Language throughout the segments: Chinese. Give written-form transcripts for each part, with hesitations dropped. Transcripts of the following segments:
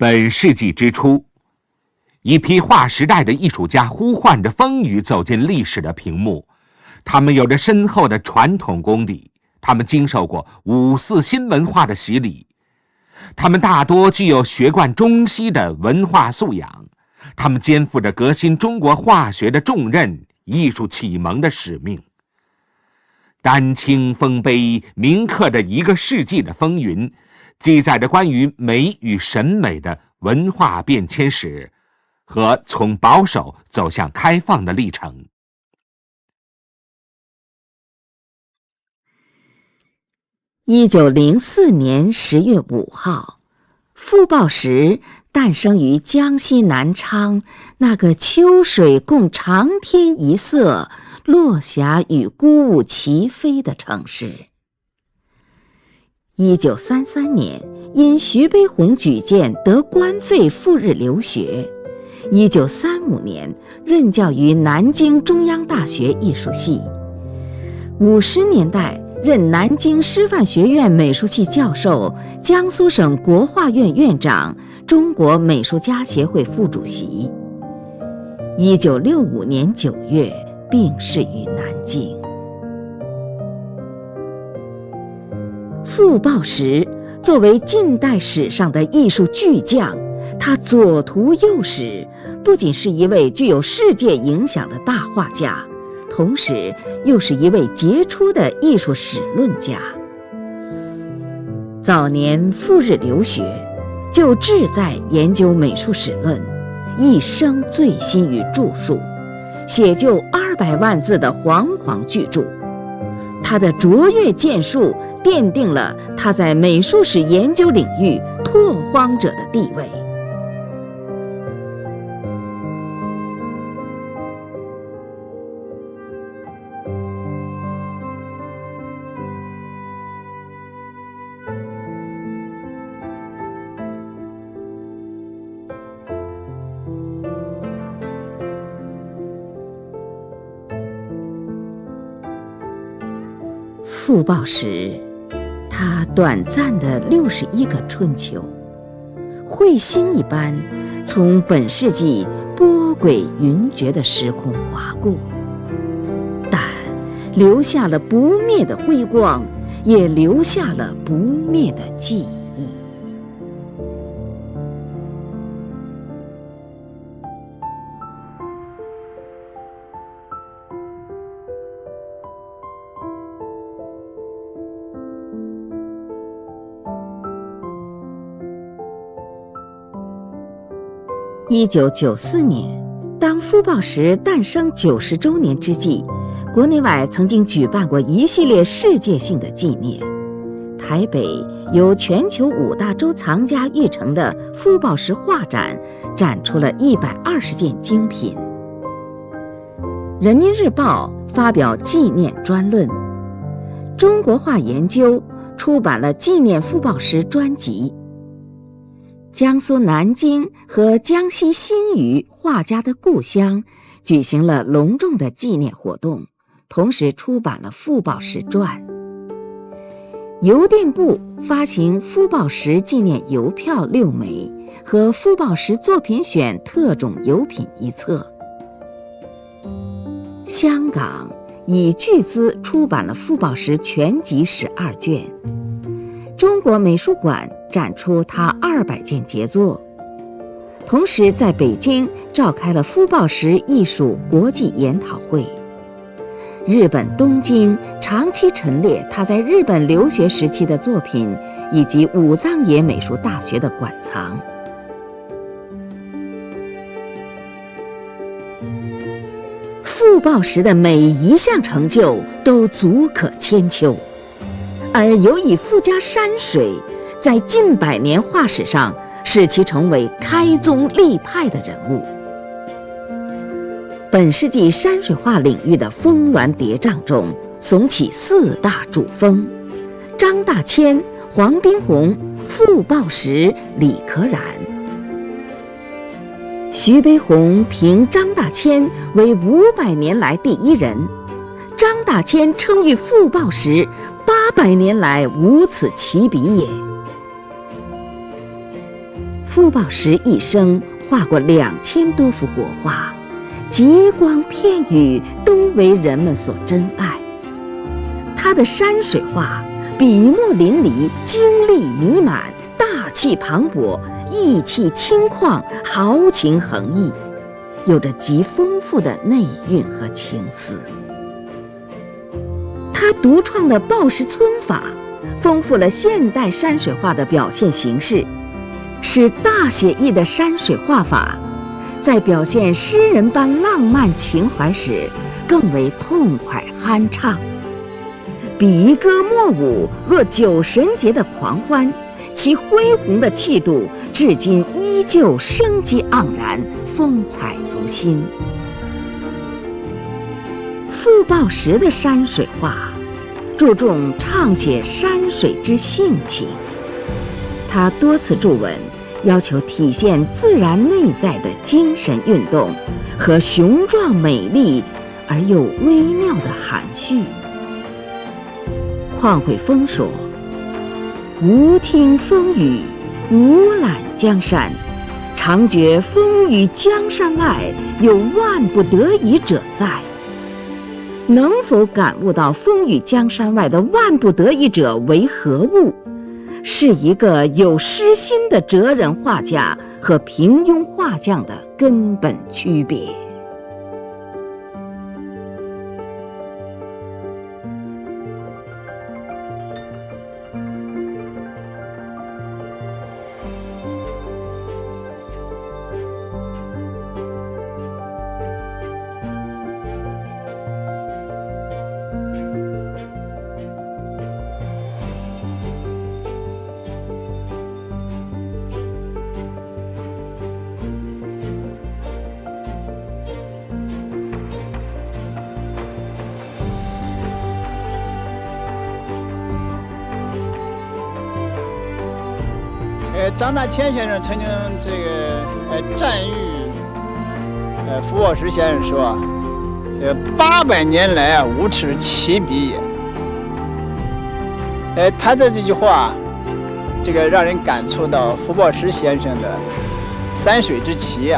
本世纪之初，一批划时代的艺术家呼唤着风雨走进历史的屏幕。他们有着深厚的传统功底，他们经受过五四新文化的洗礼，他们大多具有学贯中西的文化素养，他们肩负着革新中国画学的重任、艺术启蒙的使命。丹青丰碑铭刻着一个世纪的风云，记载着关于美与审美的文化变迁史和从保守走向开放的历程。1904年10月5号，傅抱石诞生于江西南昌那个秋水共长天一色，落霞与孤鹜齐飞的城市。1933年，因徐悲鸿举荐得官费赴日留学。1935年，任教于南京中央大学艺术系。50年代，任南京师范学院美术系教授，江苏省国画院院长，中国美术家协会副主席。1965年9月病逝于南京。傅抱石作为近代史上的艺术巨匠，他左图右史，不仅是一位具有世界影响的大画家，同时又是一位杰出的艺术史论家。早年赴日留学，就志在研究美术史论，一生醉心于著述，写就200万字的煌煌巨著。他的卓越建树奠定了他在美术史研究领域拓荒者的地位。傅抱石，他短暂的61个春秋，彗星一般从本世纪波诡云谲的时空划过，但留下了不灭的辉光，也留下了不灭的记忆。1994年，当傅抱石诞生90周年之际，国内外曾经举办过一系列世界性的纪念。台北由全球5大洲藏家育成的傅抱石画展展出了120件精品。人民日报发表纪念专论，中国画研究出版了纪念傅抱石专辑。江苏南京和江西新余画家的故乡举行了隆重的纪念活动，同时出版了傅抱石传。邮电部发行傅抱石纪念邮票6枚和傅抱石作品选特种邮品1册。香港以巨资出版了傅抱石全集12卷。中国美术馆展出他200件杰作，同时在北京召开了傅抱石艺术国际研讨会。日本东京长期陈列他在日本留学时期的作品，以及武藏野美术大学的馆藏。傅抱石的每一项成就都足可千秋，而尤以傅家山水在近100年画史上使其成为开宗立派的人物。本世纪山水画领域的峰峦叠嶂中，耸起4大主峰：张大千、黄宾虹、傅抱石、李可染。徐悲鸿评张大千为500年来第一人，张大千称誉傅抱石800年来无此其比也。傅抱石一生画过2000多幅国画，极光片羽都为人们所珍爱。他的山水画笔墨淋漓，精力弥满，大气磅礴，意气轻旷，豪情横溢，有着极丰富的内蕴和情思。他独创的抱石皴法丰富了现代山水画的表现形式，使大写意的山水画法在表现诗人般浪漫情怀时更为痛快酣畅。笔歌墨舞若酒神节的狂欢，其恢宏的气度至今依旧生机盎然，风采如新。傅抱石的山水画注重畅写山水之性情，他多次著文要求体现自然内在的精神运动和雄壮美丽而又微妙的含蓄。况惠峰说：“无听风雨，无览江山，常觉风雨江山外有万不得已者在。”能否感悟到风雨江山外的万不得已者为何物，是一个有诗心的哲人画家和平庸画匠的根本区别。张大千先生曾经赞誉傅抱石先生说：“这800年来无此奇笔也。”他这句话，让人感触到傅抱石先生的山水之奇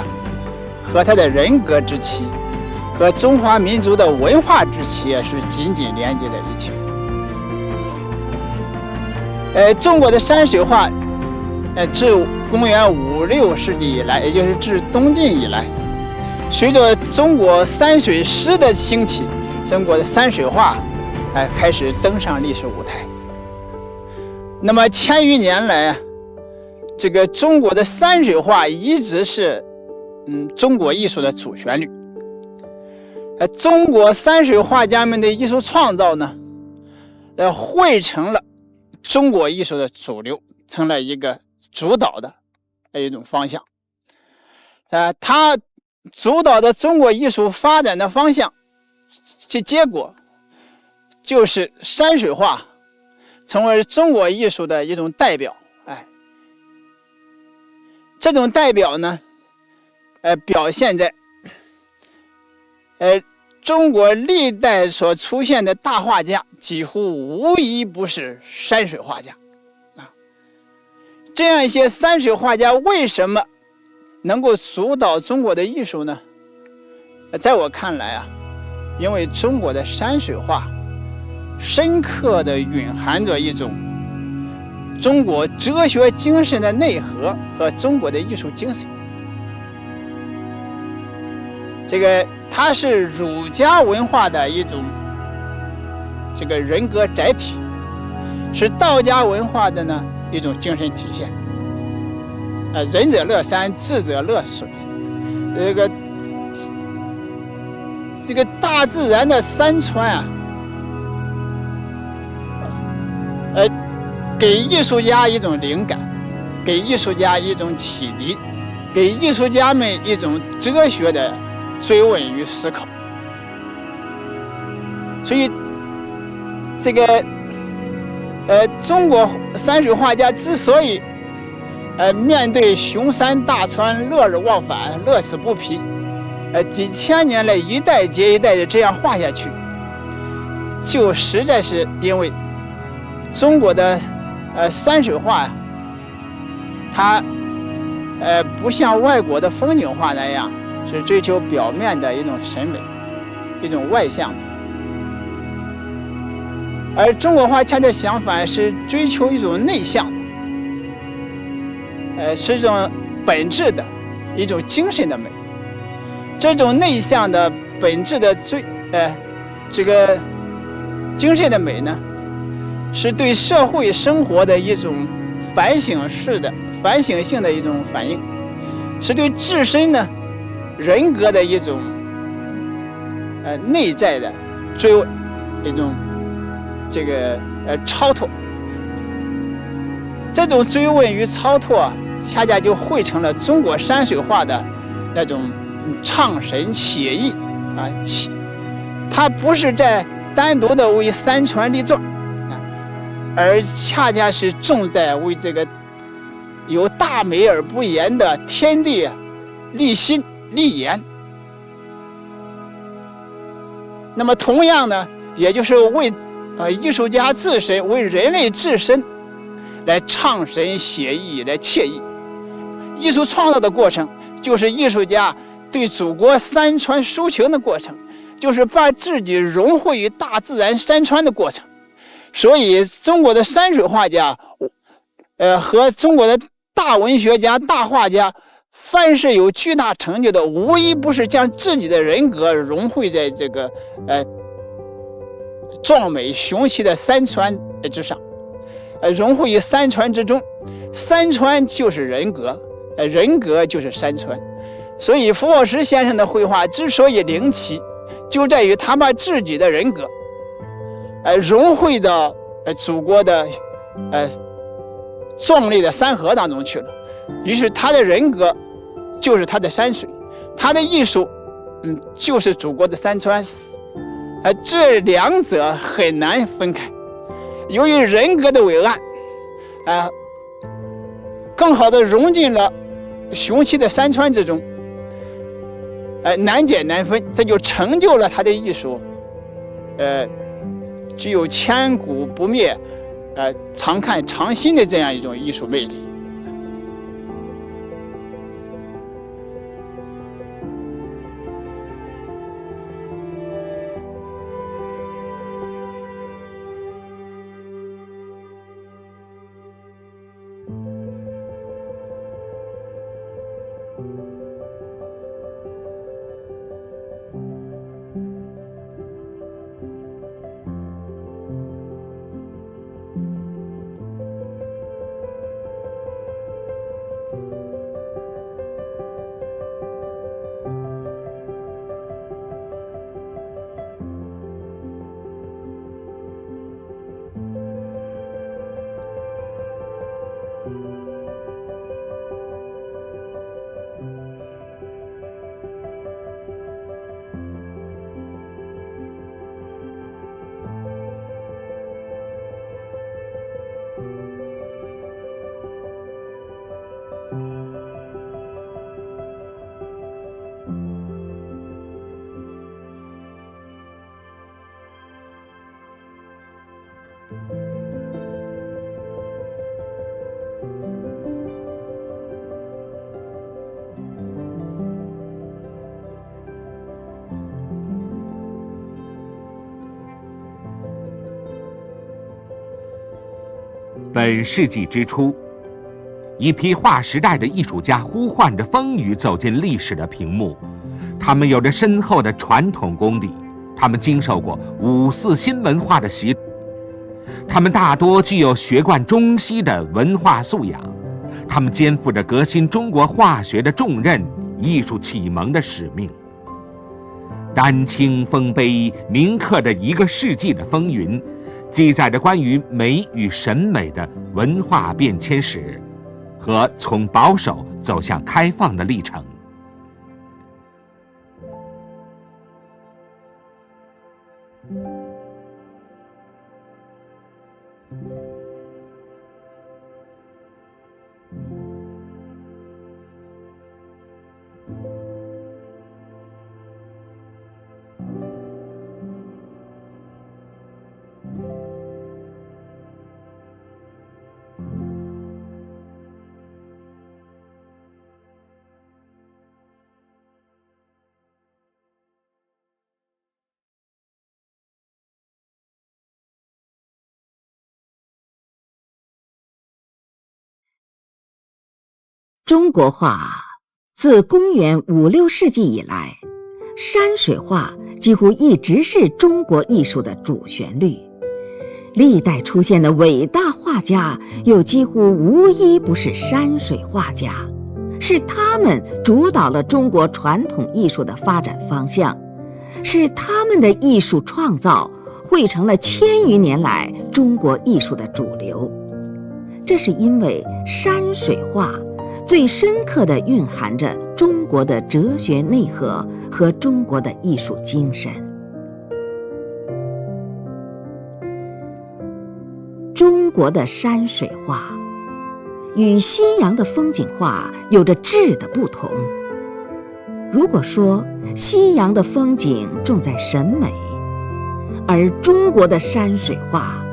和他的人格之奇，和中华民族的文化之奇是紧紧连接在一起的。中国的山水画。自公元5、6世纪以来，也就是自东晋以来，随着中国山水诗的兴起，中国的山水画开始登上历史舞台。那么千余年来中国的山水画一直是中国艺术的主旋律。中国山水画家们的艺术创造呢，汇成了中国艺术的主流，成了一个主导的一种方向。它主导的中国艺术发展的方向，其结果就是山水画成为中国艺术的一种代表。这种代表呢，表现在中国历代所出现的大画家几乎无一不是山水画家。这样一些山水画家为什么能够主导中国的艺术呢？在我看来因为中国的山水画深刻地蕴含着一种中国哲学精神的内核和中国的艺术精神。它是儒家文化的一种人格载体，是道家文化的呢一种精神体现。仁者乐山，智者乐水。大自然的山川给艺术家一种灵感，给艺术家一种启迪，给艺术家们一种哲学的追问与思考。所以中国山水画家之所以面对雄山大川乐而忘返，乐此不疲，几千年来一代接一代的这样画下去，就实在是因为中国的山水画它不像外国的风景画那样是追求表面的一种审美，一种外向的，而中国画恰恰相反，是追求一种内向的，是一种本质的一种精神的美。这种内向的本质的这个精神的美呢，是对社会生活的一种反省性的一种反应，是对自身呢人格的一种内在的追问，一种超脱。这种追问与超脱，恰恰就汇成了中国山水画的那种畅神写意啊，它不是在单独的为山川立传啊，而恰恰是重在为这个有大美而不言的天地立心立言。那么同样呢，也就是为艺术家自身，为人类自身来畅神写意，来惬意。艺术创造的过程，就是艺术家对祖国山川抒情的过程，就是把自己融汇于大自然山川的过程。所以中国的山水画家和中国的大文学家、大画家，凡是有巨大成就的，无一不是将自己的人格融汇在这个壮美雄奇的山川之上，融汇于山川之中。山川就是人格，人格就是山川。所以傅抱石先生的绘画之所以灵奇，就在于他把自己的人格融汇到祖国的壮丽的山河当中去了。于是他的人格就是他的山水，他的艺术就是祖国的山川，这两者很难分开。由于人格的伟岸更好的融进了雄奇的山川之中，难解难分，这就成就了他的艺术具有千古不灭常看常新的这样一种艺术魅力。本世纪之初，一批划时代的艺术家呼唤着风雨走进历史的屏幕。他们有着深厚的传统功底，他们经受过五四新文化的洗礼，他们大多具有学贯中西的文化素养，他们肩负着革新中国画学的重任、艺术启蒙的使命。丹青丰碑铭刻着一个世纪的风云，记载着关于美与审美的文化变迁史和从保守走向开放的历程。中国画自公元5、6世纪以来，山水画几乎一直是中国艺术的主旋律。历代出现的伟大画家又几乎无一不是山水画家，是他们主导了中国传统艺术的发展方向，是他们的艺术创造汇成了1000余年来中国艺术的主流。这是因为山水画最深刻地蕴含着中国的哲学内核和中国的艺术精神。中国的山水画与西洋的风景画有着质的不同。如果说西洋的风景重在审美，而中国的山水画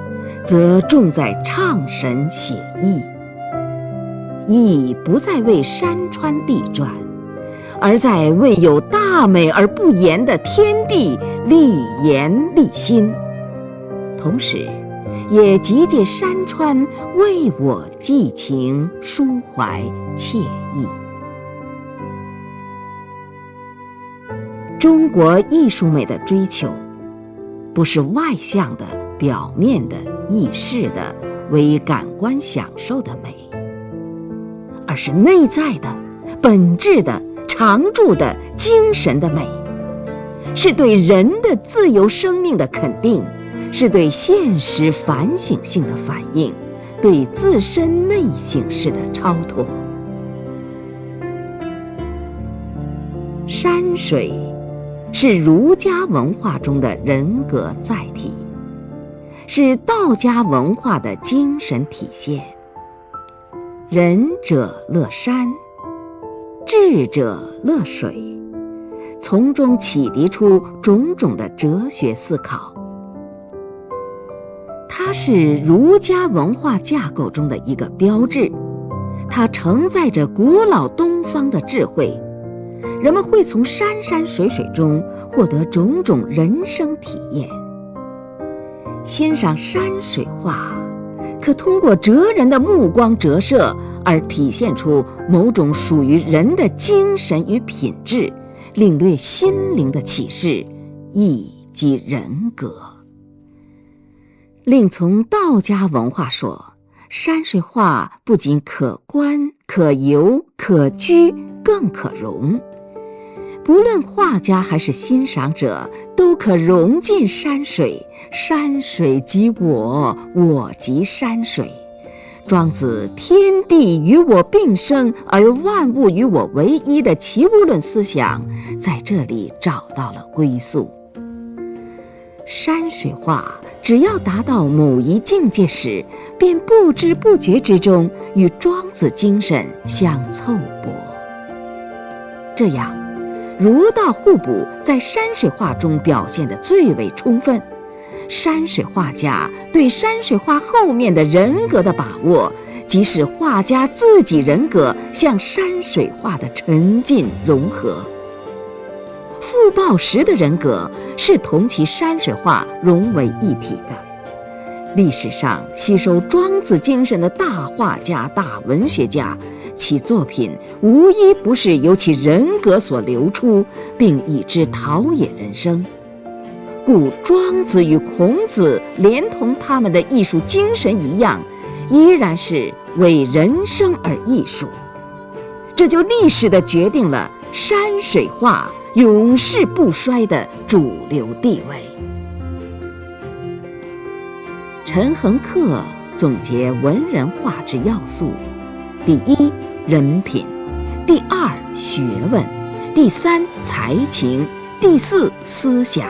则重在唱神写意。意不在为山川地转，而在为有大美而不言的天地立言立心，同时也集借山川为我寄情抒怀惬意。中国艺术美的追求，不是外向的、表面的、易逝的、为感官享受的美，而是内在的、本质的、常驻的精神的美，是对人的自由生命的肯定，是对现实反省性的反应，对自身内省式的超脱。山水是儒家文化中的人格载体，是道家文化的精神体现。仁者乐山，智者乐水，从中启迪出种种的哲学思考。它是儒家文化架构中的一个标志，它承载着古老东方的智慧，人们会从山山水水中获得种种人生体验。欣赏山水画，可通过哲人的目光折射而体现出某种属于人的精神与品质，领略心灵的启示，亦即人格。另从道家文化说，山水画不仅可观、可游、可居，更可容。不论画家还是欣赏者，都可融进山水，山水即我，我即山水。庄子天地与我并生，而万物与我为一的齐物论思想，在这里找到了归宿。山水画只要达到某一境界时，便不知不觉之中与庄子精神相凑合。这样，儒道互补在山水画中表现得最为充分。山水画家对山水画后面的人格的把握，即使画家自己人格向山水画的沉浸融合。傅抱石的人格是同其山水画融为一体的。历史上吸收庄子精神的大画家、大文学家，其作品无一不是由其人格所流出，并以之陶冶人生。故庄子与孔子连同他们的艺术精神一样，依然是为人生而艺术。这就历史地决定了山水画永世不衰的主流地位。陈恒恪总结文人画之要素：第一，人品；第二，学问；第三，才情；第四，思想。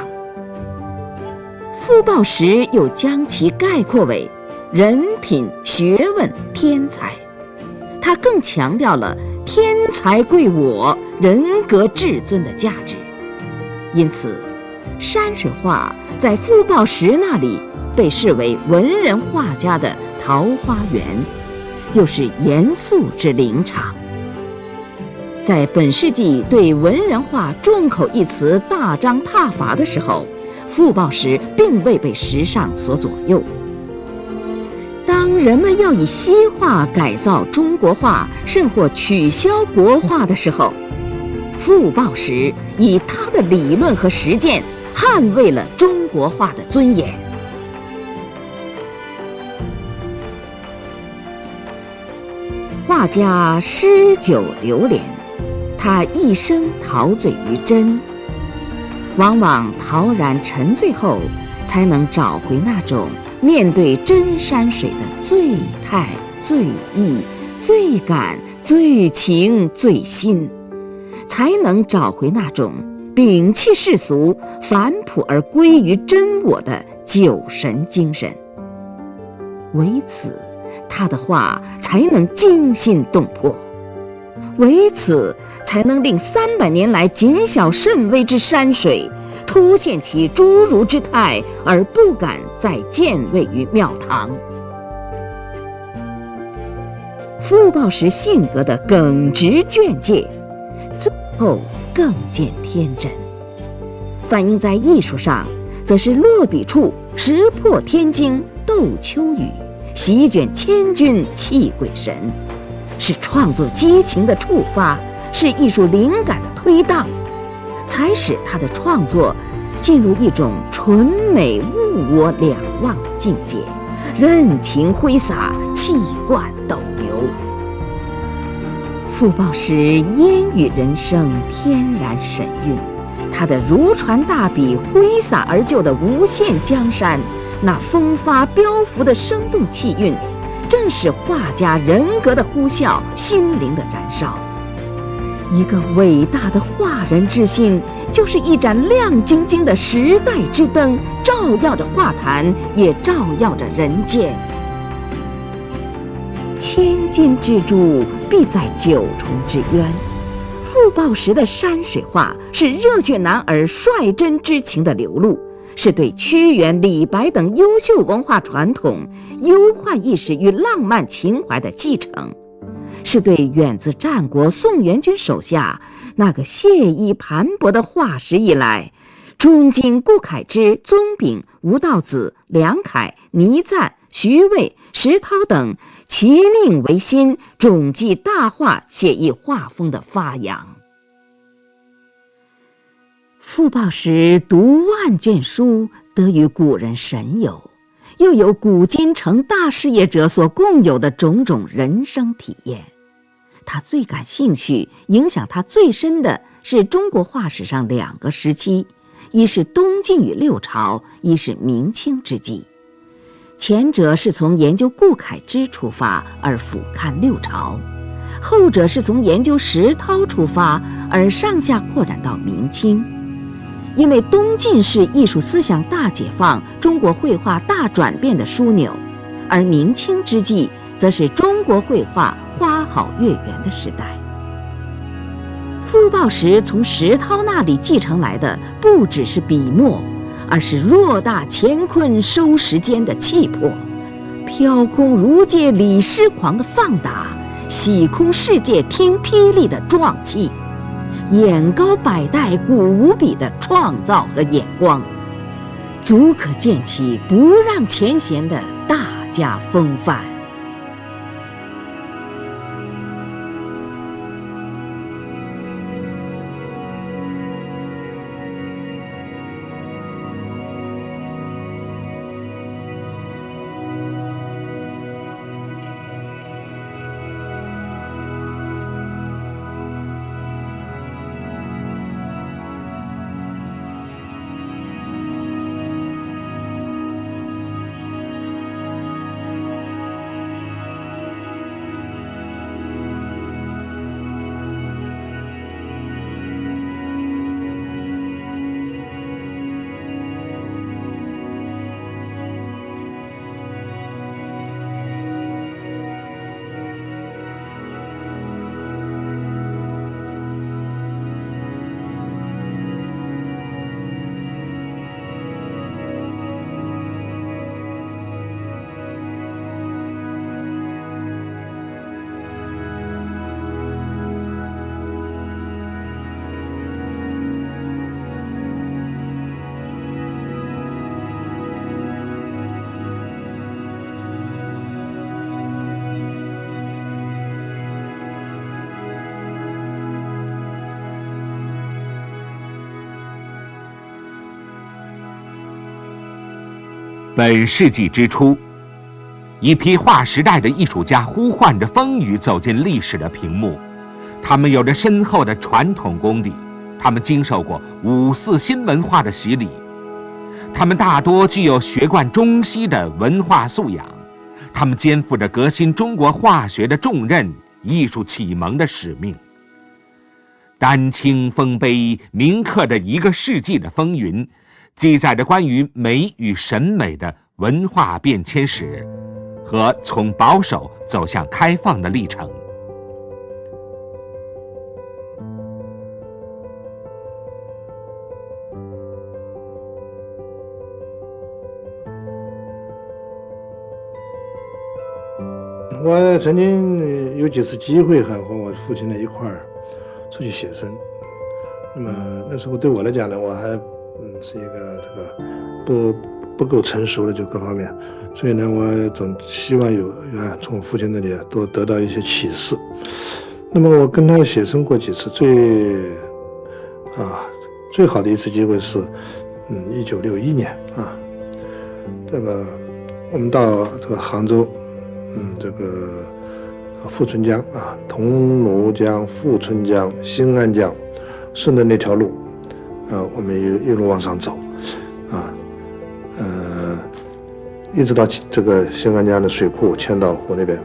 傅抱石又将其概括为人品、学问、天才。他更强调了天才贵我、人格至尊的价值。因此，山水画在傅抱石那里被视为文人画家的桃花源，又是严肃之林场。在本世纪对文人画众口一词大张挞伐的时候，傅抱石并未被时尚所左右。当当人们要以西化改造中国化，甚或取消国化的时候，傅抱石以他的理论和实践捍卫了中国化的尊严。画家诗酒流连，他一生陶醉于真，往往陶然沉醉后，才能找回那种面对真山水的最态、最意、最感、最情、最心，才能找回那种摒弃世俗、返璞而归于真我的酒神精神。为此，他的画才能惊心动魄，为此才能令300年来谨小慎微之山水凸现其侏儒之态，而不敢再见位于庙堂。傅抱石性格的耿直狷介，最后更见天真，反映在艺术上，则是落笔处石破天惊斗秋雨，席卷千军泣鬼神，是创作激情的触发，是艺术灵感的推荡，才使他的创作进入一种纯美物我两忘的境界，任情挥洒，气贯斗流。傅抱石烟雨人生，天然神韵，他的如传大笔挥洒而就的无限江山，那风发标幅的生动气韵，正是画家人格的呼啸，心灵的燃烧。一个伟大的画人之心，就是一盏亮晶晶的时代之灯，照耀着画坛，也照耀着人间。千金之珠，必在九重之渊。傅抱石的山水画是热血男儿率真之情的流露，是对屈原、李白等优秀文化传统、忧患意识与浪漫情怀的继承，是对远自战国宋元军手下那个谢意磅礴的画史以来，中经顾恺之、宗炳、吴道子、梁楷、倪瓒、徐渭、石涛等齐命为心，总计大画写意画风的发扬。傅抱石读万卷书，得与古人神游，又有古今成大事业者所共有的种种人生体验。他最感兴趣、影响他最深的是中国画史上2个时期，一是东晋与六朝，一是明清之际。前者是从研究顾恺之出发而俯瞰六朝，后者是从研究石涛出发而上下扩展到明清。因为东晋是艺术思想大解放、中国绘画大转变的枢纽，而明清之际则是中国绘画花好月圆的时代。傅抱石从石涛那里继承来的不只是笔墨，而是偌大乾坤收时间的气魄，飘空如界理诗狂的放达，洗空世界听霹雳的壮气，眼高百代古无比的创造和眼光，足可见其不让前贤的大家风范。本世纪之初，一批划时代的艺术家呼唤着风雨走进历史的屏幕。他们有着深厚的传统功底，他们经受过5·4新文化的洗礼，他们大多具有学贯中西的文化素养，他们肩负着革新中国画学的重任、艺术启蒙的使命。丹青丰碑铭刻着1个世纪的风云，记载着关于美与审美的文化变迁史和从保守走向开放的历程。我曾经有几次机会和我父亲呢一块儿出去写生。那么那时候对我来讲呢，我还是一个这个不够成熟的就各方面，所以呢，我总希望从我父亲那里多得到一些启示。那么我跟他写生过几次，最好的一次机会是1961年啊，这个我们到这个杭州。这个富春江啊，桐庐江、富春江、新安江，顺着那条路，我们一路往上走，一直到这个新安江的水库千岛湖那边，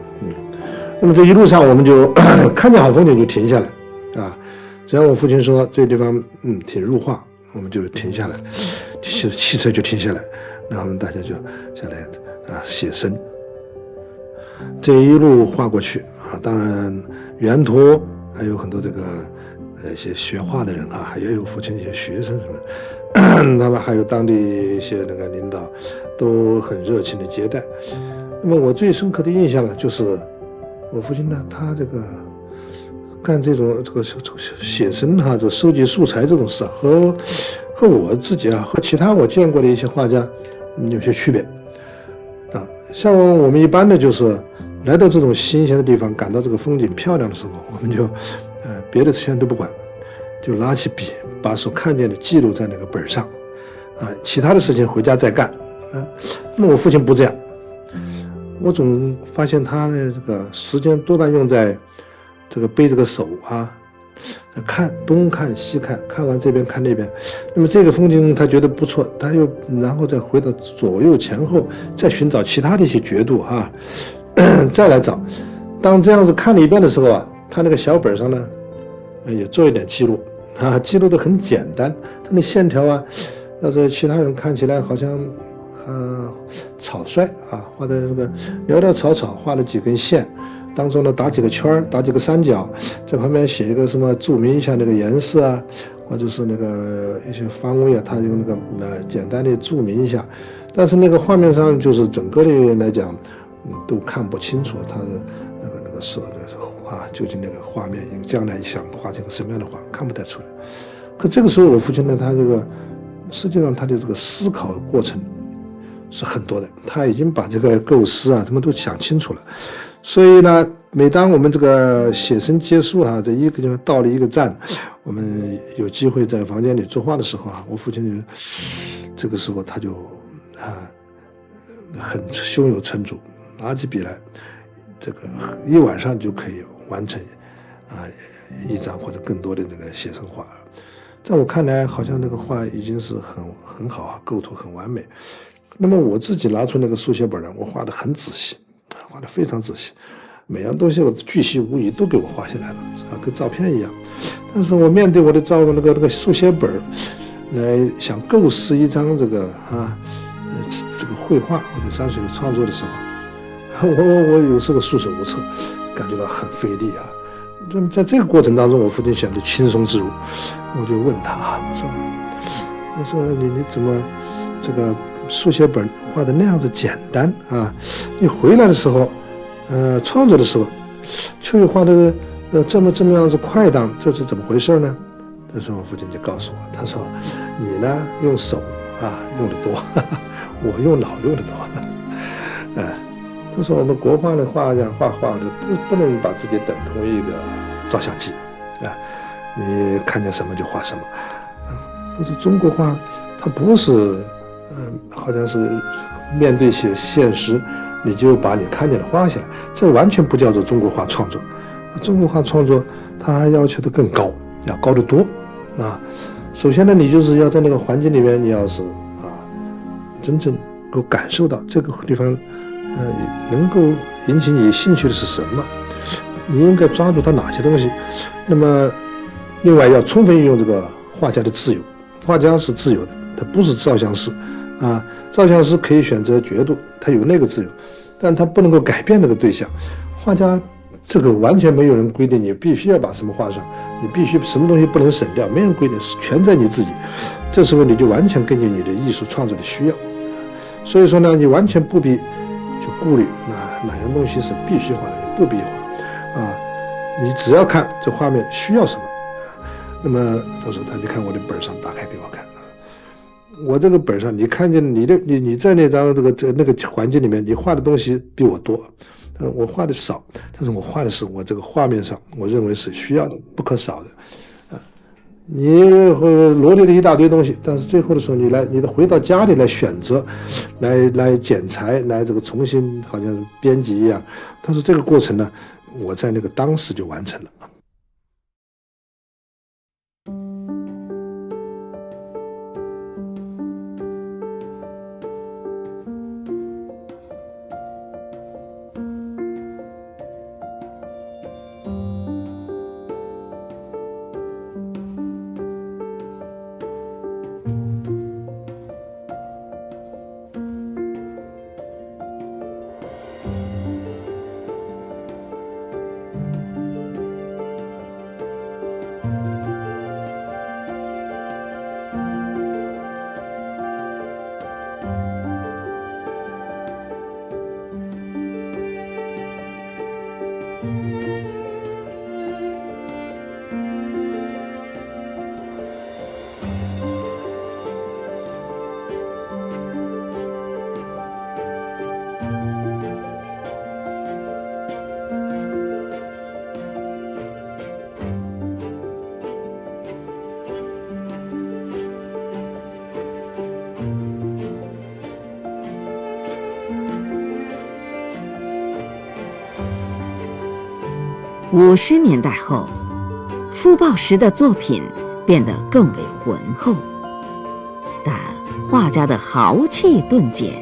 那么这一路上我们就看见好风景就停下来，只要我父亲说这地方挺入画，我们就停下来，汽车就停下来，然后大家就下来写生。这一路画过去当然沿途还有很多这个一些学画的人也有父亲一些学生什么，那么还有当地一些那个领导都很热情的接待。那么我最深刻的印象呢，就是我父亲呢，他这个干这个写生就收集素材这种事和我自己和其他我见过的一些画家有些区别像我们一般的就是来到这种新鲜的地方，感到这个风景漂亮的时候，我们就别的先都不管，就拿起笔把所看见的记录在那个本上其他的事情回家再干那么我父亲不这样，我总发现他的这个时间多半用在这个背这个手看东看西看，看完这边看那边，那么这个风景他觉得不错，他又然后再回到左右前后，再寻找其他的一些角度再来找。当这样子看了一遍的时候他那个小本上呢也做一点记录记录的很简单，他那线条要是其他人看起来好像草率画的这个潦潦草草，画了几根线。当中呢打几个圈，打几个三角，在旁边写一个什么注明一下那个颜色或者是那个一些方位他用那个简单的注明一下，但是那个画面上就是整个的来讲都看不清楚他的那个说的究竟那个画面将来想画成个什么样的画看不太出来。可这个时候我父亲呢，他这个实际上他的这个思考过程是很多的，他已经把这个构思他们都想清楚了。所以呢，每当我们这个写生结束这一个就到了一个站，我们有机会在房间里作画的时候我父亲这个时候他就很胸有成竹，拿起笔来，这个一晚上就可以完成一张或者更多的这个写生画。在我看来，好像那个画已经是很好构图很完美。那么我自己拿出那个速写本我画得很仔细，画得非常仔细，每样东西我巨细无遗都给我画下来了跟照片一样。但是我面对我的那个速写本来想构思一张这个这个绘画或者山水创作的时候，我有时候束手无策，感觉到很费力那么在这个过程当中，我父亲显得轻松自如。我就问他我说你怎么这个速写本画的那样子简单你回来的时候创作的时候却又画的这么样子快当，这是怎么回事呢？这时候我父亲就告诉我，他说你呢用手用的多我用脑用的多他说我们国画的画家画的不能把自己等同于一个照相机你看见什么就画什么但是中国画它不是好像是面对现实，你就把你看见的画下来，这完全不叫做中国画创作。中国画创作它还要求的更高，要高得多啊。首先呢，你就是要在那个环境里面，你要是真正够感受到这个地方，能够引起你兴趣的是什么，你应该抓住它哪些东西。那么，另外要充分运用这个画家的自由，画家是自由的，他不是照相师啊。照相师可以选择角度，他有那个自由，但他不能够改变那个对象。画家这个完全没有人规定你必须要把什么画上，你必须什么东西不能省掉，没人规定，是全在你自己。这时候你就完全根据你的艺术创作的需要。所以说呢，你完全不必去顾虑哪样东西是必须画的，也不必画啊。你只要看这画面需要什么。那么到时候你看我的本上打开给我看啊，我这个本上你看见你在那张那个环境里面，你画的东西比我多，我画的少，但是我画的是我这个画面上我认为是需要的，不可少的。你罗列了一大堆东西，但是最后的时候你回到家里来选择，来剪裁，来这个重新好像是编辑一样。但是这个过程呢，我在那个当时就完成了。50年代后，傅抱石的作品变得更为浑厚，但画家的豪气顿减，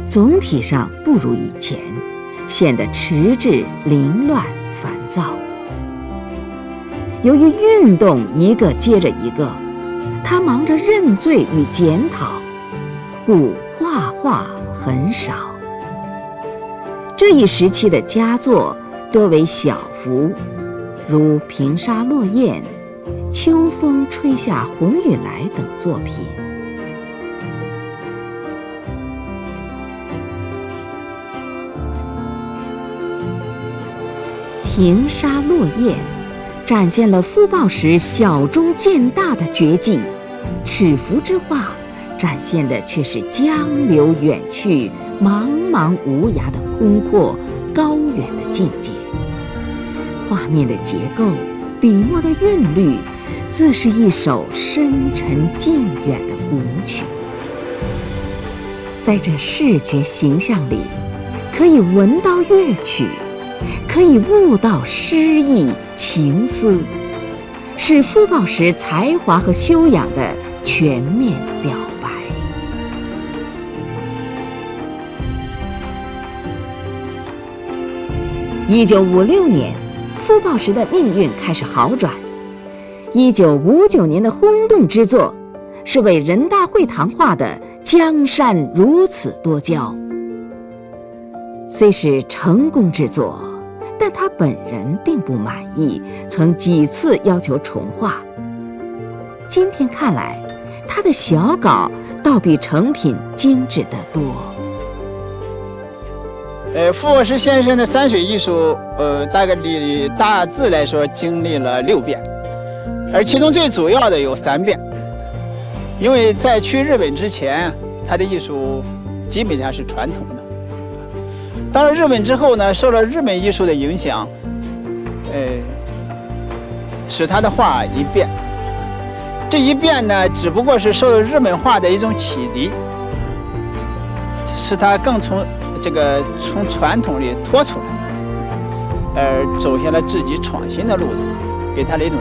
总体上不如以前，显得迟滞、凌乱、烦躁。由于运动一个接着一个，他忙着认罪与检讨，故画很少。这一时期的佳作多为小幅，如《平沙落雁》《秋风吹下红雨来》等作品。《平沙落雁》展现了傅抱石小中见大的绝技，尺幅之画展现的却是江流远去、茫茫无涯的空阔、高远的境界。画面的结构、笔墨的韵律，自是一首深沉静远的古曲。在这视觉形象里，可以闻到乐曲，可以悟到诗意情思，是傅抱石才华和修养的全面表白。1956年，傅抱石的命运开始好转。1959年的轰动之作是为人大会堂画的《江山如此多娇》。虽是成功之作，但他本人并不满意，曾几次要求重画。今天看来，他的小稿倒比成品精致得多。傅抱石先生的山水艺术，大致来说经历了6变，而其中最主要的有3变。因为在去日本之前，他的艺术基本上是传统的。到了日本之后呢，受了日本艺术的影响，使他的画一变。这一变呢，只不过是受日本画的一种启迪，使他更从传统里脱出来，而走向了自己创新的路子，给他的一种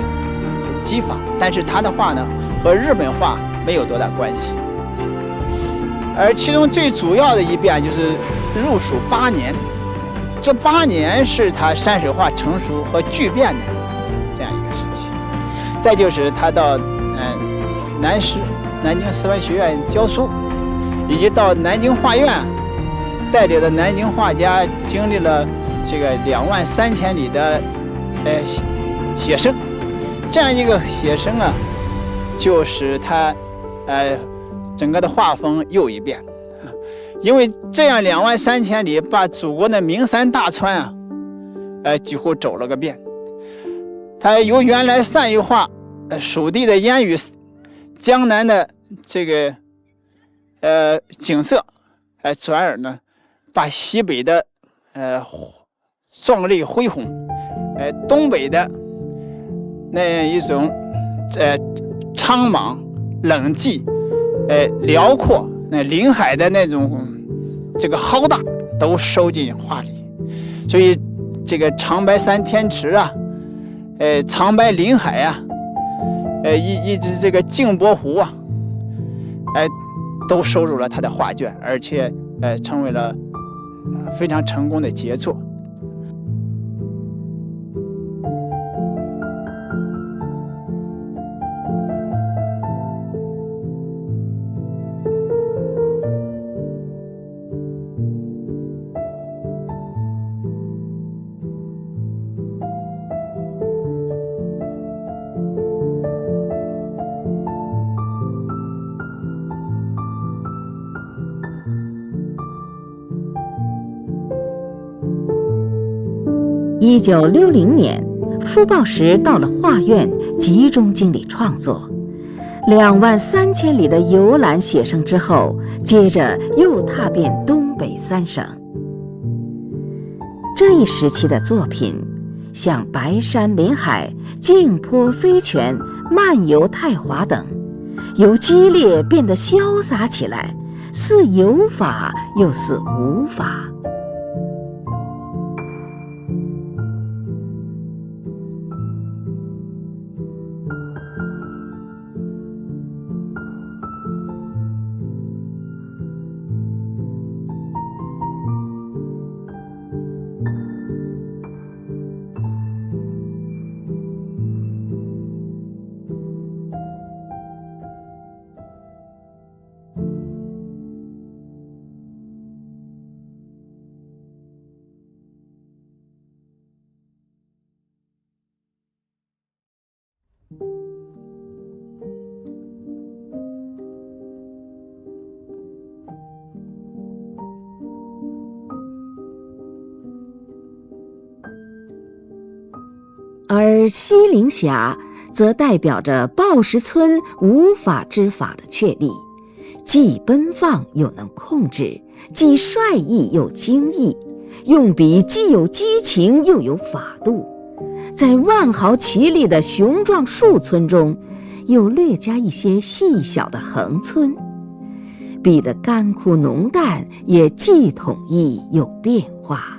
激发。但是他的画呢，和日本画没有多大关系。而其中最主要的一变就是入蜀8年，这8年是他山水画成熟和巨变的这样一个时期。再就是他到南京师范学院教书，以及到南京画院带领的南京画家经历了这个23000里的写生，这样一个写生啊，就使他整个的画风又一变。因为这样23000里把祖国的名山大川啊，几乎走了个遍。他由原来善于画蜀地的烟雨，江南的这个景色，转而呢，把西北的壮丽恢宏，东北的那一种苍茫冷寂，辽阔，那临海的那种这个浩大，都收进画里。所以这个长白山天池啊，长白临海啊，一直这个镜泊湖啊，都收入了他的画卷，而且成为了非常成功的杰作。1960年，傅抱石到了画院，集中精力创作。23000里的游览写生之后，接着又踏遍东北3省。这一时期的作品，像白山临海、镜泊飞泉、漫游太华等，由激烈变得潇洒起来，似有法又似无法。而西陵峡则代表着抱石村无法之法的确立，既奔放又能控制，既率意又精毅，用笔既有激情又有法度，在万豪齐立的雄壮树村中，又略加一些细小的横村，笔的干枯浓淡也既统一又变化。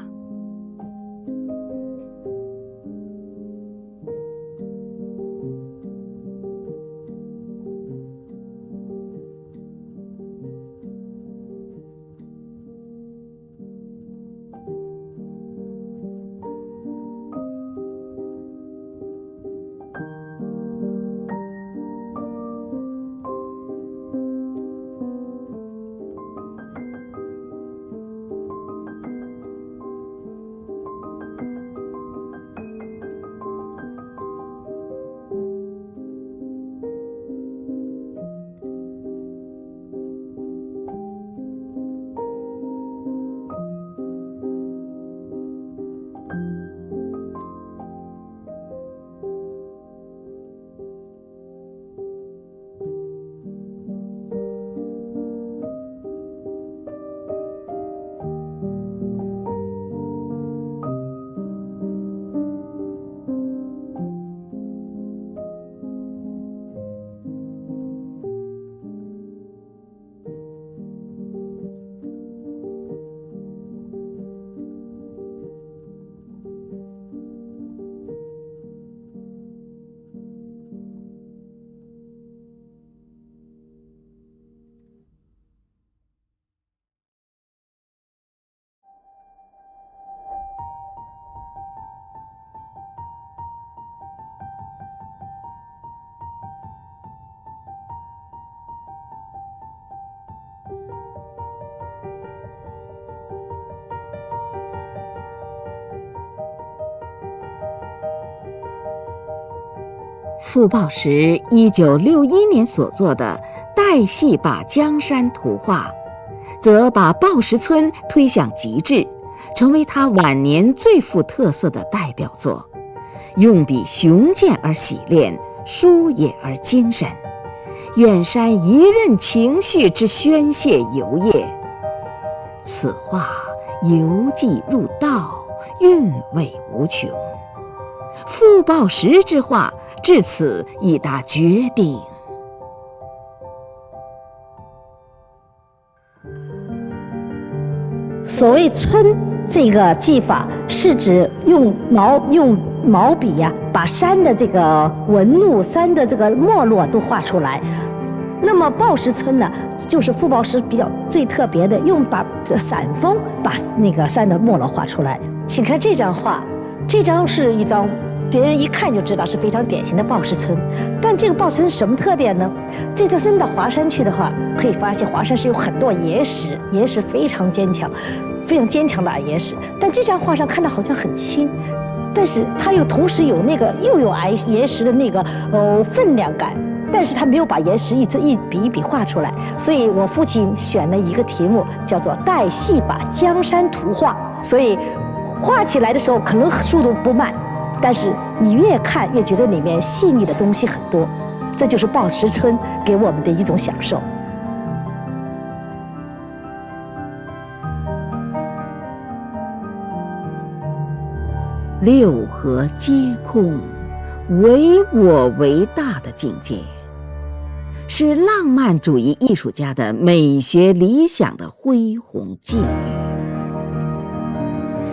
傅抱石1961年所作的《带戏把江山图画》，则把抱石村推向极致，成为他晚年最富特色的代表作。用笔雄健而洗练，疏野而精神，远山一任情绪之宣泄游曳。此画游迹入道，韵味无穷。傅抱石之画至此已达绝顶。所谓村这个技法，是指用毛笔呀，把山的这个纹路、山的这个没落都画出来。那么抱石村呢，就是傅抱石比较最特别的，把散风把那个山的没落画出来。请看这张画，这张是一张别人一看就知道是非常典型的抱石村。但这个抱石村什么特点呢？这次升到华山去的话，可以发现华山是有很多岩石，岩石非常坚强的岩石。但这张画上看到好像很轻，但是它又同时有又有岩石的那个分量感。但是他没有把岩石一笔一笔画出来，所以我父亲选了一个题目叫做《带戏把江山图画》，所以画起来的时候可能速度不慢，但是你越看越觉得里面细腻的东西很多，这就是抱石村给我们的一种享受。六合皆空，唯我为大的境界，是浪漫主义艺术家的美学理想的恢宏境遇。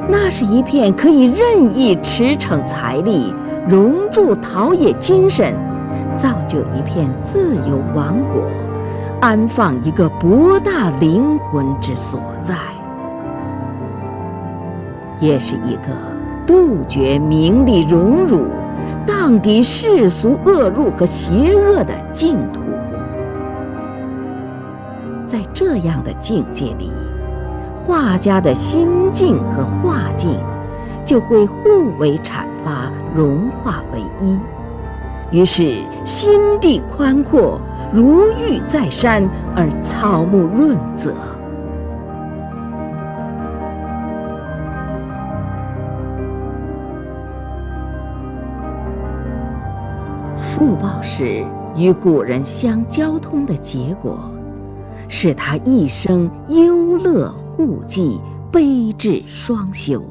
那是一片可以任意驰骋财力，熔铸陶冶精神，造就一片自由王国，安放一个博大灵魂之所在，也是一个杜绝名利荣辱、荡涤世俗恶入和邪恶的净土。在这样的境界里，画家的心境和画境就会互为阐发，融化为一，于是心地宽阔，如玉在山，而草木润泽。傅抱石与古人相交通的结果，是他一生忧乐互济，悲智双修，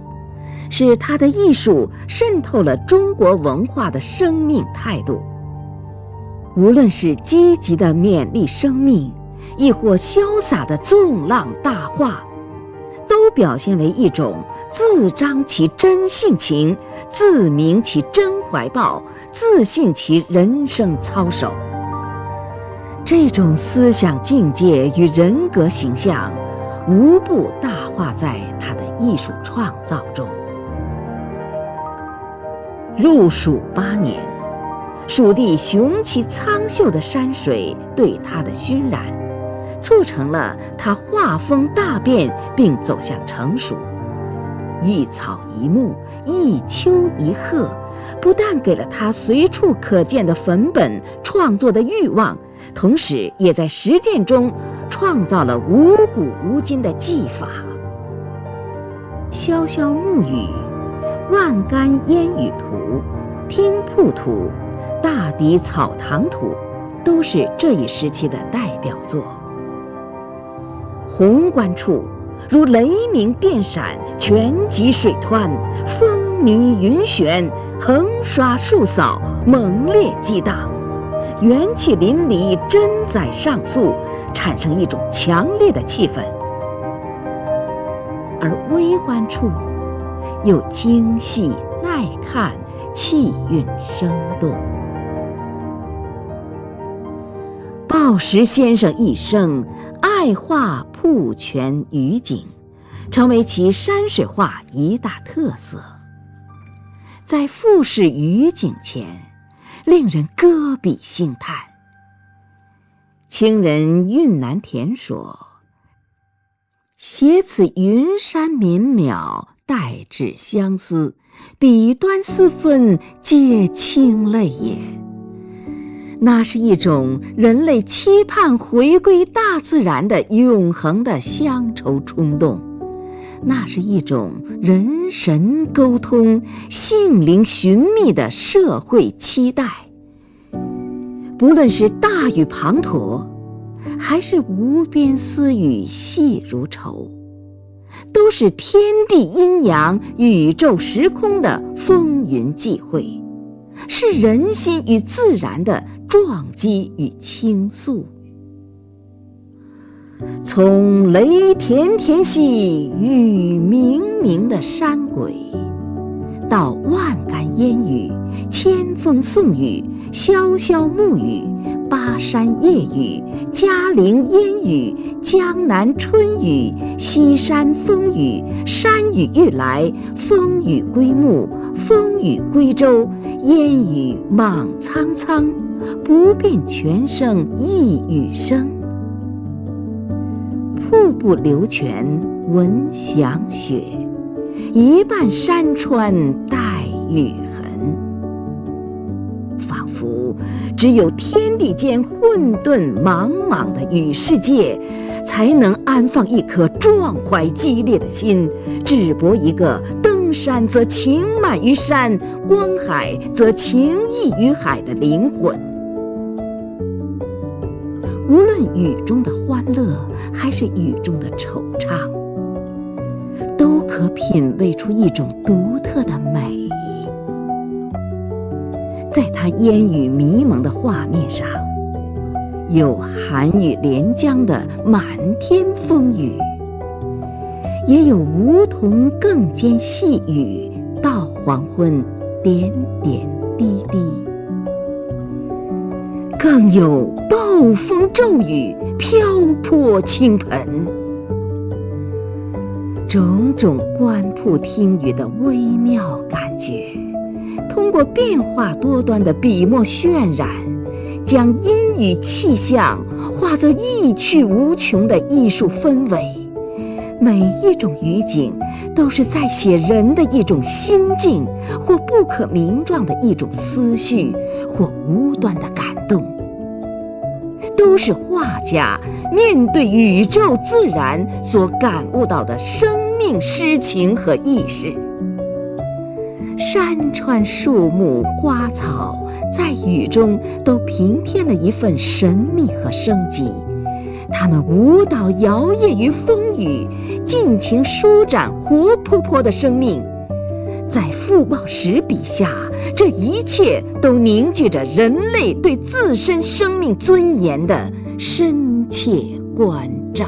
使他的艺术渗透了中国文化的生命态度。无论是积极的勉励生命，亦或潇洒的纵浪大化，都表现为一种自彰其真性情，自明其真怀抱，自信其人生操守。这种思想境界与人格形象，无不大化在他的艺术创造中。入蜀8年，蜀地雄奇苍秀的山水对他的熏染，促成了他画风大变并走向成熟。一草一木，一丘一壑，不但给了他随处可见的粉本创作的欲望，同时也在实践中创造了无古无今的技法。潇潇暮雨、万竿烟雨图、听瀑图、大抵草堂图，都是这一时期的代表作。宏观处如雷鸣电闪，拳击水湍，风靡云旋，横刷竖扫，猛烈激荡，元气淋漓，真宰上诉，产生一种强烈的气氛。而微观处又精细耐看，气韵生动。抱石先生一生爱画瀑泉雨景，成为其山水画一大特色。在富士雨景前，令人戈笔兴叹。清人运南田说：“写此云山绵渺，带至相思，笔端丝分，皆清泪也。那是一种人类期盼回归大自然的永恒的乡愁冲动，那是一种人神沟通、性灵寻觅的社会期待。不论是大雨滂沱，还是无边丝雨细如愁，都是天地阴阳、宇宙时空的风云际会，是人心与自然的撞击与倾诉。从雷田田兮雨冥冥的山鬼，到万竿烟雨、千风送雨、潇潇暮雨、巴山夜雨、嘉陵烟雨、江南春雨、西山风雨、山雨欲来、风雨归木、风雨归舟、烟雨莽苍苍，不变全声一语声。瀑布流泉闻响雪，一半山川带雨痕。仿佛只有天地间混沌茫茫的雨世界，才能安放一颗壮怀激烈的心，智博一个登山则情满于山，观海则情溢于海的灵魂。无论雨中的欢乐，还是雨中的惆怅，都可品味出一种独特的美。在它烟雨迷蒙的画面上，有寒雨连江的满天风雨，也有梧桐更兼细雨到黄昏点点滴滴，更有暴风骤雨瓢泼倾盆。种种观瀑听雨的微妙感觉，通过变化多端的笔墨渲染，将阴雨气象化作意趣无穷的艺术氛围。每一种雨景都是在写人的一种心境，或不可名状的一种思绪，或无端的感动，都是画家面对宇宙自然所感悟到的生命诗情和意识。山川树木花草在雨中都平添了一份神秘和生机，它们舞蹈摇曳于风雨，尽情舒展活泼泼的生命。在傅抱石笔下，这一切都凝聚着人类对自身生命尊严的深切关照。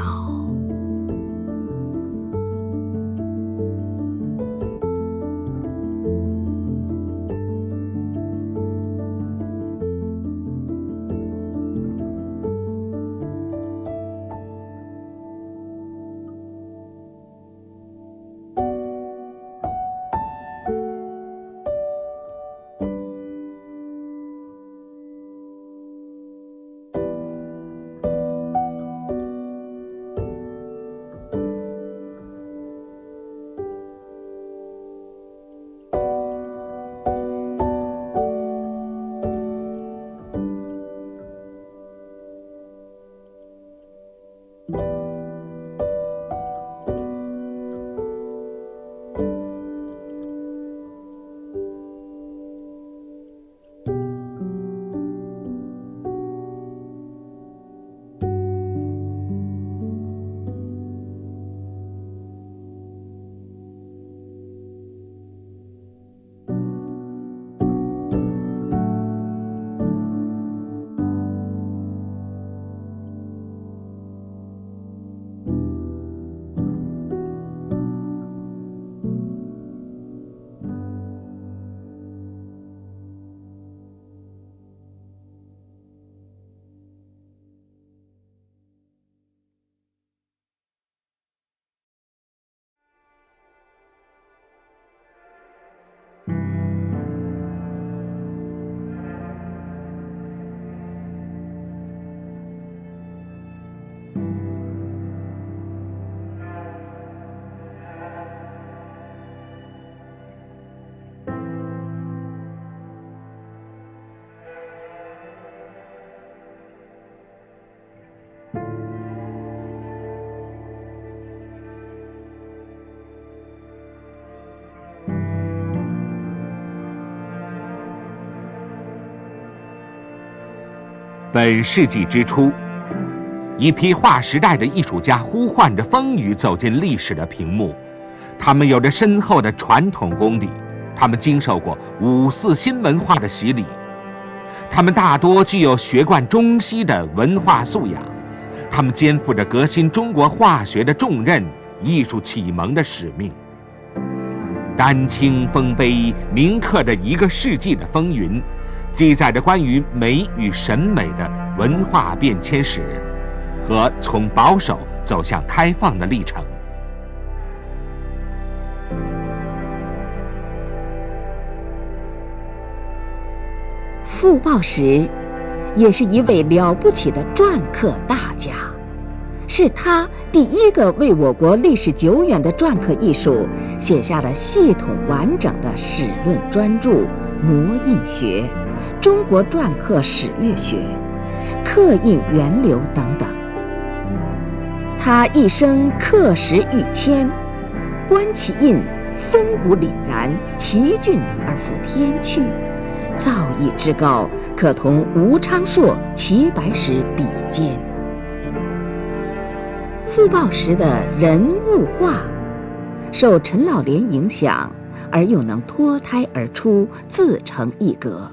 本世纪之初，一批划时代的艺术家呼唤着风雨走进历史的屏幕。他们有着深厚的传统功底，他们经受过5·4新文化的洗礼，他们大多具有学贯中西的文化素养，他们肩负着革新中国画学的重任、艺术启蒙的使命。丹青丰碑铭刻着1个世纪的风云，记载着关于美与审美的文化变迁史和从保守走向开放的历程。傅抱石也是一位了不起的篆刻大家，是他第一个为我国历史久远的篆刻艺术写下了系统完整的史论专著《摹印学》《中国篆刻史略学》《刻印源流》等等。他一生刻石逾千，观其印，风骨凛然，奇峻而复天趣，造诣之高，可同吴昌硕、齐白石比肩。傅抱石的人物画受陈老莲影响，而又能脱胎而出，自成一格。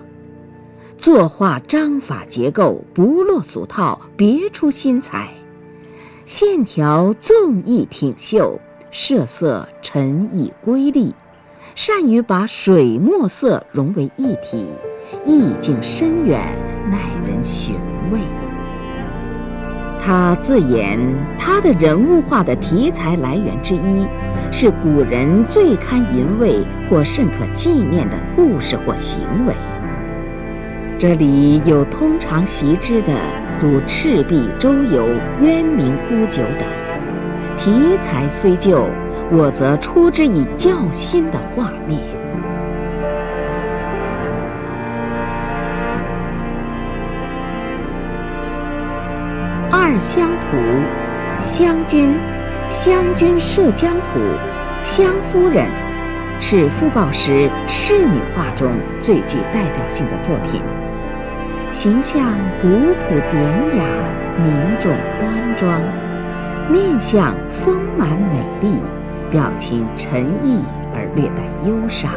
作画章法结构不落俗套，别出心裁，线条纵逸挺秀，设色沉逸瑰丽，善于把水墨色融为一体，意境深远，耐人寻味。他自言，他的人物画的题材来源之一是古人最堪吟味或甚可纪念的故事或行为。这里有通常习之的，如赤壁周游、渊明沽酒等，题材虽旧，我则出之以较新的画面。二乡图，湘君，湘君涉江图，湘夫人，是傅抱石仕女画中最具代表性的作品。形象古朴典雅，凝重端庄，面相丰满美丽，表情沉逸而略带忧伤。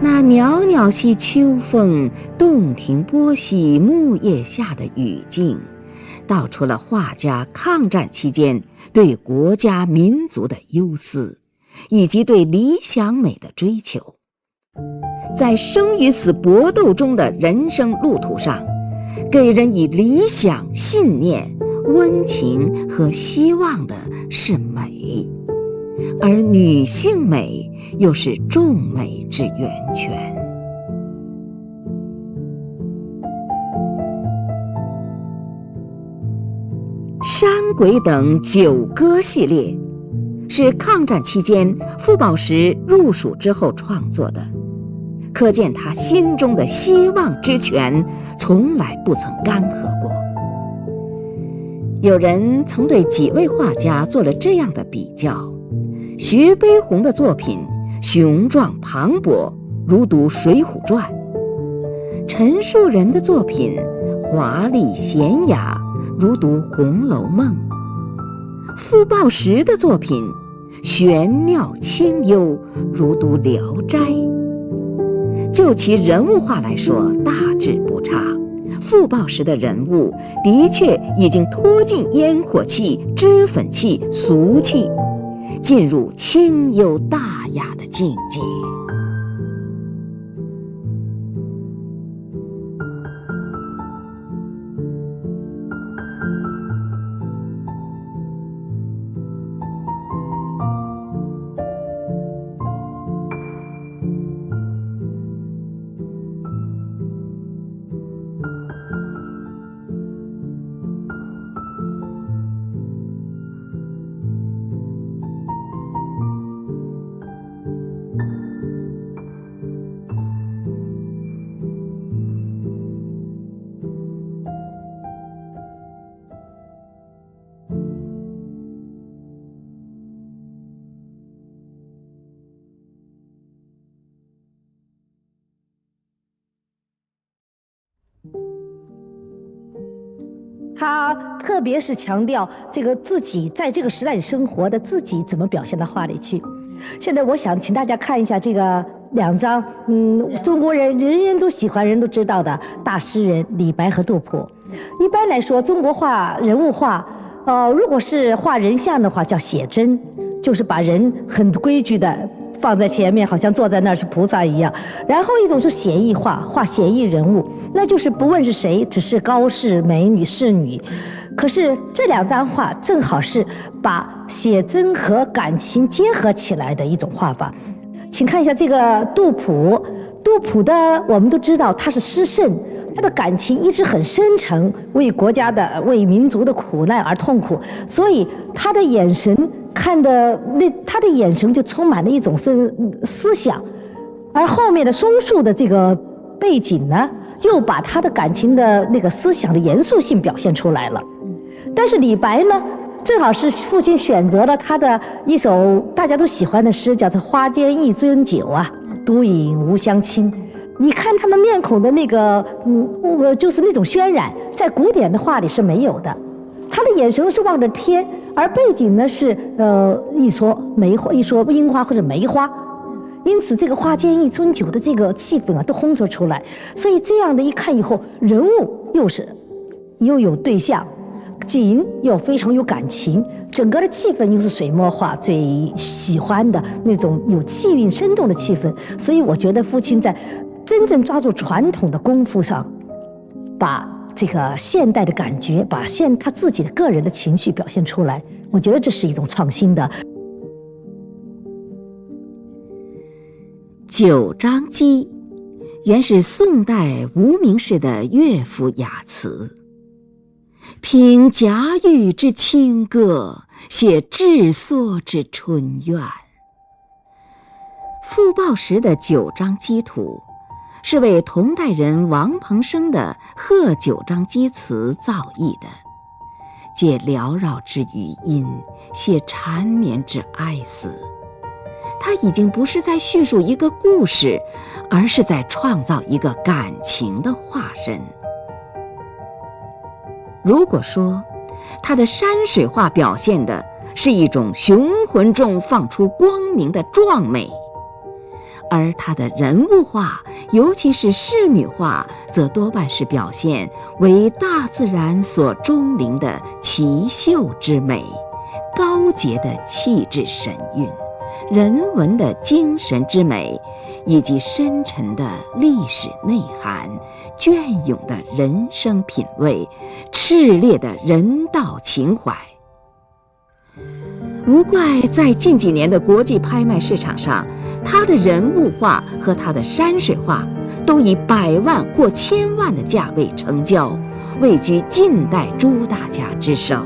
那袅袅兮秋风，洞庭波兮木叶下的语境，道出了画家抗战期间对国家民族的忧思，以及对理想美的追求。在生与死搏斗中的人生路途上，给人以理想、信念、温情和希望的是美，而女性美又是众美之源泉。山鬼等9歌系列是抗战期间傅抱石入蜀之后创作的，可见他心中的希望之泉从来不曾干涸过。有人曾对几位画家做了这样的比较：徐悲鸿的作品雄壮磅礴，如读《水浒传》；陈树人的作品华丽娴雅，如读《红楼梦》；傅抱石的作品玄妙清幽，如读《聊斋》。就其人物画来说，大致不差。傅抱石的人物的确已经脱尽烟火气、脂粉气、俗气，进入清幽大雅的境界。他特别是强调这个自己在这个时代里生活的自己怎么表现到画里去。现在我想请大家看一下这个2张，中国人人都喜欢、人都知道的大诗人李白和杜甫。一般来说，中国画人物画，如果是画人像的话，叫写真，就是把人很规矩的放在前面，好像坐在那儿是菩萨一样。然后一种是写意画，画写意人物，那就是不问是谁，只是高士、美女、仕女。可是这2张画正好是把写真和感情结合起来的一种画法。请看一下这个杜甫，杜甫的我们都知道他是诗圣，他的感情一直很深沉，为国家的、为民族的苦难而痛苦，所以他的眼神他的眼神就充满了一种思想，而后面的松树的这个背景呢，又把他的感情的那个思想的严肃性表现出来了。但是李白呢，正好是父亲选择了他的一首大家都喜欢的诗，叫做《花间一樽酒》啊，独饮无相亲。你看他的面孔的那个，就是那种渲染，在古典的画里是没有的。他的眼神是望着天，而背景呢是一说樱花或者梅花。因此，这个花间一樽酒的这个气氛啊，都烘托出来。所以这样的一看以后，人物又有对象，景又非常有感情，整个的气氛又是水墨画最喜欢的那种有气韵生动的气氛。所以我觉得父亲在真正抓住传统的功夫上，把这个现代的感觉，把他自己的个人的情绪表现出来，我觉得这是一种创新的。九章机原是宋代无名氏的乐府雅词，凭贾雨之清歌，写治所之春怨。傅抱石的九章机图是为同代人王鹏生的《贺九章机词》造诣的，借缭绕之语音，写缠绵之哀思。他已经不是在叙述一个故事，而是在创造一个感情的化身。如果说他的山水画表现的是一种雄浑中放出光明的壮美，而他的人物画，尤其是仕女画，则多半是表现为大自然所钟灵的奇秀之美，高洁的气质神韵，人文的精神之美，以及深沉的历史内涵，隽永的人生品味，炽烈的人道情怀。无怪在近几年的国际拍卖市场上，他的人物画和他的山水画都以100万或1000万的价位成交，位居近代诸大家之首。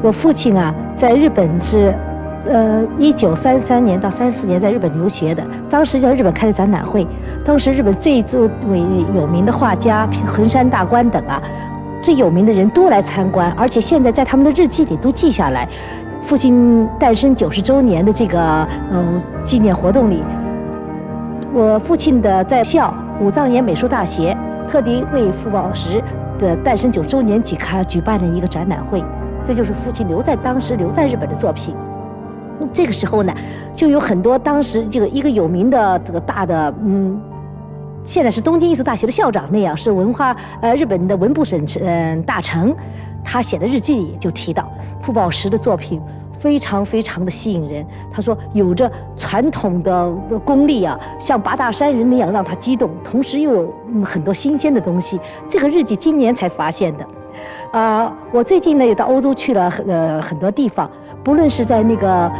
我父亲啊，在日本是，1933年到34年在日本留学的。当时在日本开的展览会，当时日本最为有名的画家横山大观等啊，最有名的人都来参观，而且现在在他们的日记里都记下来。父亲诞生90周年的这个纪念活动里，我父亲的在校武藏野美术大学特地为傅抱石的诞生90周年举办了一个展览会，这就是父亲当时留在日本的作品。这个时候呢，就有很多当时这个一个有名的这个大的现在是东京艺术大学的校长那样，是日本的文部省大臣，他写的日记里就提到傅抱石的作品非常非常的吸引人。他说有着传统的功力啊，像八大山人那样让他激动，同时又有很多新鲜的东西。这个日记今年才发现的。我最近呢也到欧洲去了很多地方，不论是在那个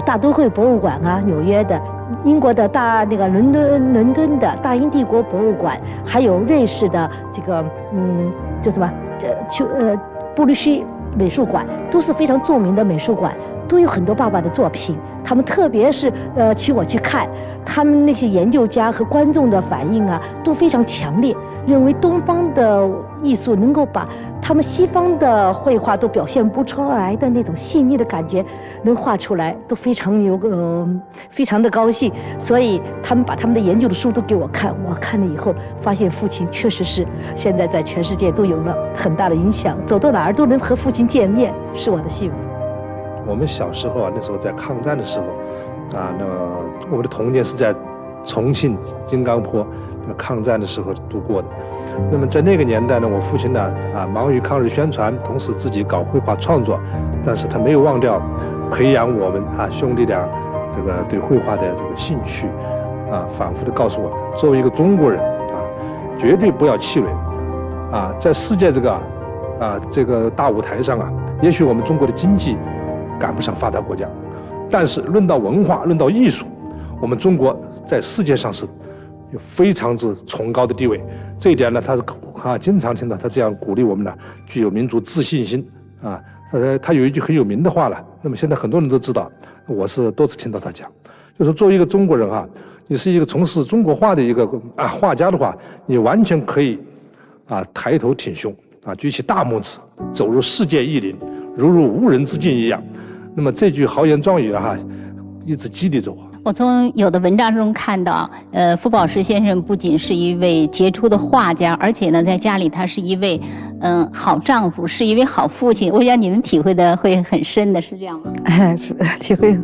大都会博物馆啊，纽约的，英国的伦敦的大英帝国博物馆，还有瑞士的这个布吕希美术馆，都是非常著名的美术馆，都有很多爸爸的作品。他们特别是请我去看，他们那些研究家和观众的反应啊都非常强烈，认为东方的艺术能够把他们西方的绘画都表现不出来的那种细腻的感觉能画出来，都非常非常的高兴。所以他们把他们的研究的书都给我看，我看了以后发现父亲确实是现在在全世界都有了很大的影响，走到哪儿都能和父亲见面，是我的幸福。我们小时候啊，那时候在抗战的时候我们的童年是在重庆金刚坡抗战的时候度过的。那么在那个年代呢，我父亲呢忙于抗日宣传，同时自己搞绘画创作，但是他没有忘掉培养我们兄弟俩这个对绘画的这个兴趣反复的告诉我们，作为一个中国人绝对不要气馁在世界这个大舞台上也许我们中国的经济赶不上发达国家，但是论到文化，论到艺术，我们中国在世界上是有非常之崇高的地位。这一点呢，他经常听到他这样鼓励我们呢，具有民族自信心他有一句很有名的话了，那么现在很多人都知道，我是多次听到他讲，就是作为一个中国人你是一个从事中国画的一个画家的话，你完全可以抬头挺胸举起大拇指，走入世界艺林，如入无人之境一样。那么这句豪言壮语一直激励着我。我从有的文章中看到，傅抱石先生不仅是一位杰出的画家，而且呢，在家里他是一位好丈夫，是一位好父亲。我想你们体会的会很深的，是这样吗？体会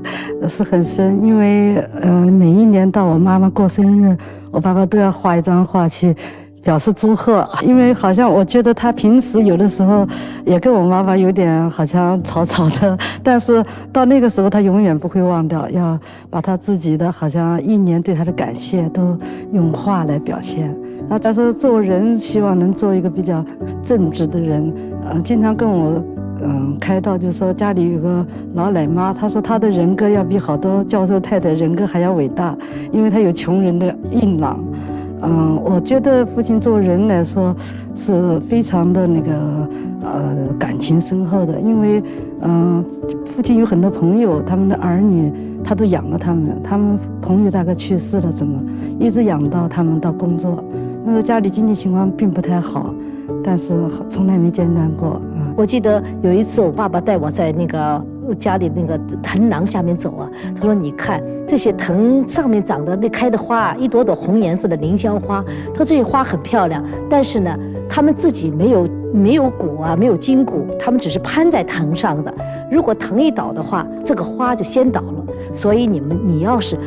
是很深，因为每一年到我妈妈过生日，我爸爸都要画一张画去表示祝贺，因为好像我觉得他平时有的时候也跟我妈妈有点好像吵吵的，但是到那个时候他永远不会忘掉，要把他自己的好像一年对他的感谢都用画来表现。然后他说做人希望能做一个比较正直的人，经常跟我开导，就说家里有个老奶妈，她说她的人格要比好多教授太太人格还要伟大，因为她有穷人的硬朗。我觉得父亲做人来说是非常的感情深厚的，因为父亲有很多朋友，他们的儿女他都养了他们朋友大概去世了，怎么一直养到他们到工作。那时候家里经济情况并不太好，但是从来没艰难过。我记得有一次我爸爸带我在家里藤廊下面走他说你看这些藤上面长的开的花，一朵朵红颜色的凌霄花，他说这些花很漂亮，但是呢他们自己没有骨没有筋骨，他们只是攀在藤上的，如果藤一倒的话，这个花就先倒了。所以你要是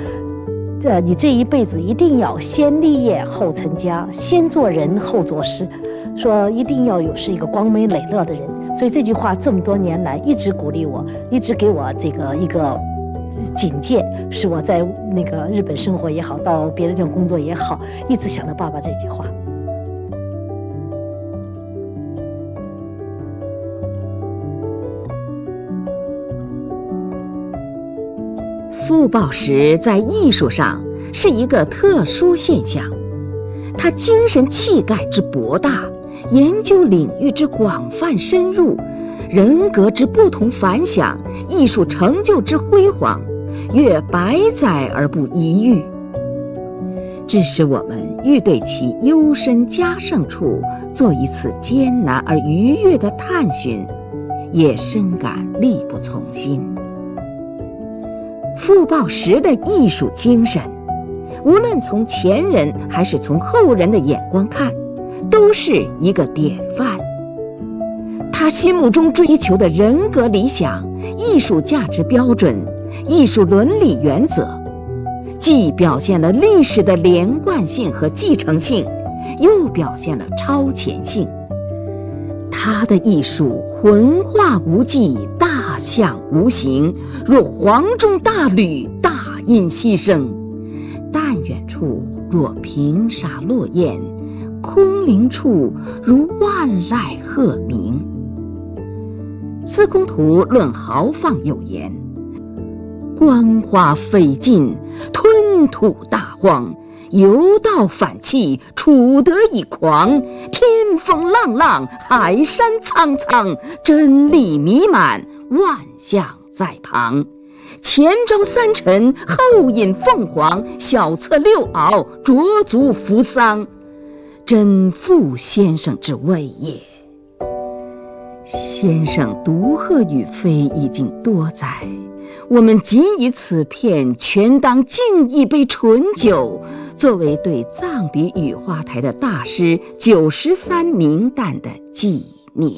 你这一辈子一定要先立业后成家，先做人后做事，说一定要是一个光明磊落的人。所以这句话这么多年来一直鼓励我，一直给我一个警戒，是我在日本生活也好，到别的地方工作也好，一直想到爸爸这句话。傅抱石在艺术上是一个特殊现象，他精神气概之博大，研究领域之广泛深入，人格之不同凡响，艺术成就之辉煌，越百载而不一遇。致使我们欲对其幽深佳胜处做一次艰难而愉悦的探寻，也深感力不从心。傅抱石的艺术精神，无论从前人还是从后人的眼光看，都是一个典范。他心目中追求的人格理想、艺术价值标准、艺术伦理原则，既表现了历史的连贯性和继承性，又表现了超前性。他的艺术浑化无际，大象无形，若黄钟大吕，大音希声；但远处若平沙落雁，空灵处如万籁鹤鸣。司空图论豪放有言：观花飞尽，吞吐大荒，游道反气，楚德以狂，天风浪浪，海山苍苍，真理弥漫，万象在旁。前招三辰，后引凤凰，小策六鳌，着足扶桑，真傅先生之谓也。先生独鹤于飞已经多载，我们仅以此片全当敬一杯醇酒，作为对藏笔雨花台的大师93名旦的纪念。